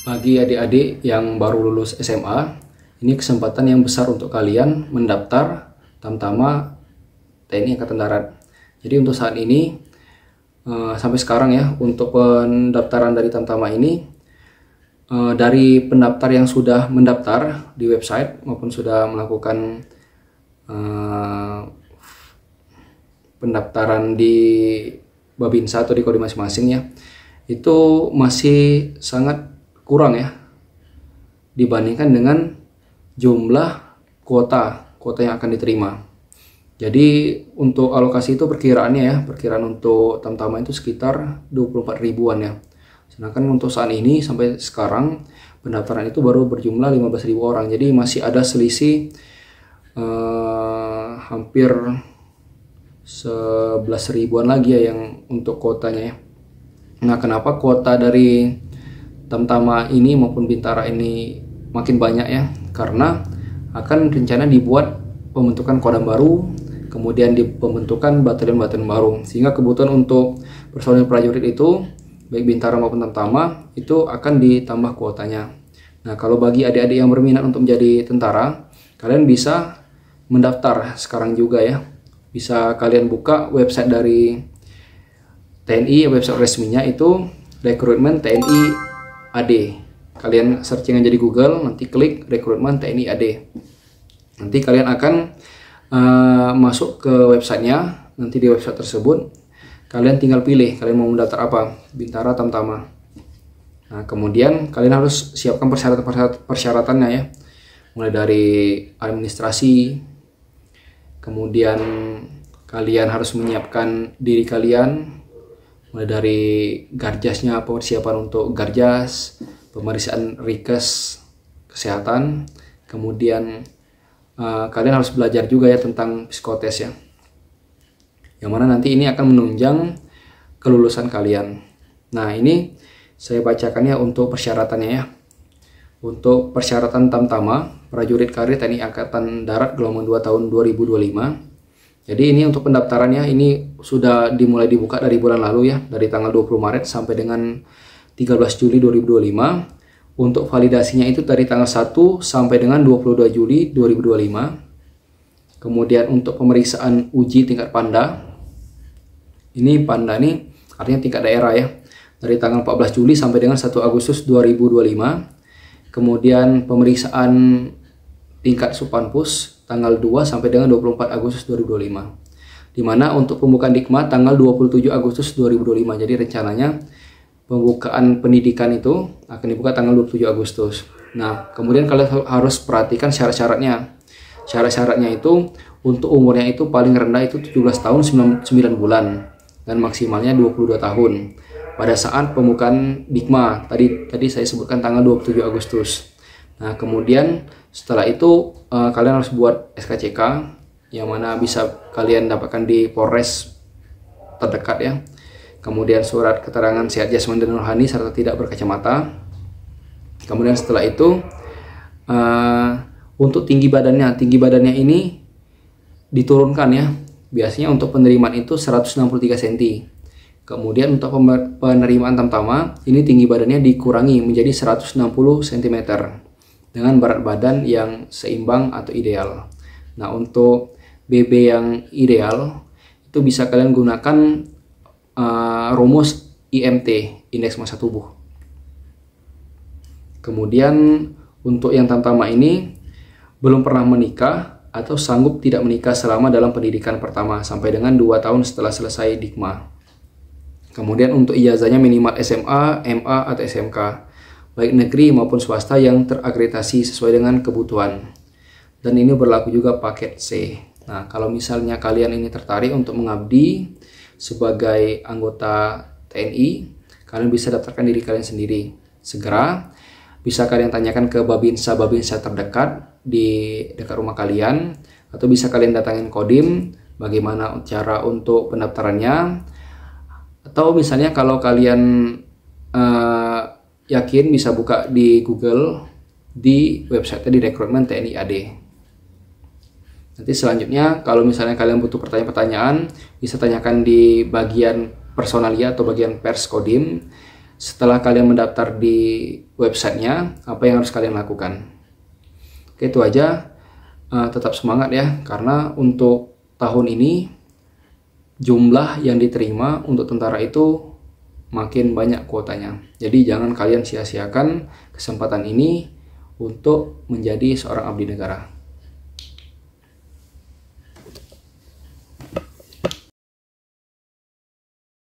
Bagi adik-adik yang baru lulus SMA, ini kesempatan yang besar untuk kalian mendaftar Tamtama TNI Angkatan Darat. Jadi untuk saat ini, sampai sekarang ya, untuk pendaftaran dari Tamtama ini, dari pendaftar yang sudah mendaftar di website maupun sudah melakukan pendaftaran di Babinsa atau di kode masing-masing ya, itu masih sangat kurang ya dibandingkan dengan jumlah kuota yang akan diterima. Jadi untuk alokasi itu perkiraannya ya, perkiraan untuk Tamtama itu sekitar 24 ribuan ya. Sedangkan untuk saat ini sampai sekarang pendaftaran itu baru berjumlah 15.000 orang. Jadi masih ada selisih hampir 11 ribuan lagi ya yang untuk kuotanya ya. Nah, kenapa kuota dari Tamtama ini maupun Bintara ini makin banyak ya? Karena akan rencana dibuat pembentukan kodam baru, kemudian pembentukan batalion-batalion baru, sehingga kebutuhan untuk personil prajurit itu baik Bintara maupun Tamtama itu akan ditambah kuotanya. Nah, kalau bagi adik-adik yang berminat untuk menjadi tentara, kalian bisa mendaftar sekarang juga ya. Bisa kalian buka website dari TNI, website resminya itu rekrutmen TNI AD. Kalian searching aja di Google, nanti klik rekrutmen TNI AD. Nanti kalian akan masuk ke websitenya. Nanti di website tersebut kalian tinggal pilih kalian mau mendaftar apa, Bintara, Tamtama. Nah, kemudian kalian harus siapkan persyaratannya ya, mulai dari administrasi, kemudian kalian harus menyiapkan diri kalian, mulai dari garjasnya, persiapan untuk garjas, pemeriksaan rikes kesehatan, kemudian kalian harus belajar juga ya tentang psikotes ya, yang mana nanti ini akan menunjang kelulusan kalian. Nah, ini saya bacakan ya untuk persyaratannya ya. Untuk persyaratan Tamtama prajurit karir TNI Angkatan Darat gelombang 2 tahun 2025. Jadi ini untuk pendaftarannya ini sudah dimulai dibuka dari bulan lalu ya, dari tanggal 20 Maret sampai dengan 13 Juli 2025. Untuk validasinya itu dari tanggal 1 sampai dengan 22 Juli 2025. Kemudian untuk pemeriksaan uji tingkat Panda. Ini Panda ini artinya tingkat daerah ya. Dari tanggal 14 Juli sampai dengan 1 Agustus 2025. Kemudian pemeriksaan tingkat Supanpus tanggal 2 sampai dengan 24 Agustus 2025. Dimana untuk pembukaan Dikma tanggal 27 Agustus 2025. Jadi rencananya pembukaan pendidikan itu akan dibuka tanggal 27 Agustus. Nah, kemudian kalian harus perhatikan syarat-syaratnya. Syarat-syaratnya itu untuk umurnya itu paling rendah itu 17 tahun 9 bulan dan maksimalnya 22 tahun. Pada saat pembukaan Dikma tadi saya sebutkan tanggal 27 Agustus. Nah, kemudian setelah itu kalian harus buat SKCK yang mana bisa kalian dapatkan di Polres terdekat ya. Kemudian surat keterangan sehat jasmani dan rohani serta tidak berkacamata. Kemudian setelah itu untuk tinggi badannya ini diturunkan ya. Biasanya untuk penerimaan itu 163 cm. Kemudian untuk penerimaan Tamtama ini tinggi badannya dikurangi menjadi 160 cm dengan berat badan yang seimbang atau ideal. Nah, untuk BB yang ideal itu bisa kalian gunakan rumus IMT, indeks massa tubuh. Kemudian untuk yang Tamtama ini belum pernah menikah atau sanggup tidak menikah selama dalam pendidikan pertama sampai dengan 2 tahun setelah selesai Dikma. Kemudian untuk ijazahnya minimal SMA, MA atau SMK, baik negeri maupun swasta yang terakreditasi sesuai dengan kebutuhan. Dan ini berlaku juga paket C. Nah, kalau misalnya kalian ini tertarik untuk mengabdi sebagai anggota TNI, kalian bisa daftarkan diri kalian sendiri. Segera bisa kalian tanyakan ke Babinsa terdekat di dekat rumah kalian, atau bisa kalian datangin Kodim bagaimana cara untuk pendaftarannya. Atau misalnya kalau kalian yakin bisa buka di Google di website di rekrutmen TNI AD. Nanti selanjutnya kalau misalnya kalian butuh pertanyaan-pertanyaan bisa tanyakan di bagian personalia atau bagian pers Kodim. setelah kalian mendaftar di websitenya, apa yang harus kalian lakukan. Oke, itu aja. Tetap semangat ya, karena untuk tahun ini jumlah yang diterima untuk tentara itu makin banyak kuotanya. Jadi jangan kalian sia-siakan kesempatan ini untuk menjadi seorang abdi negara.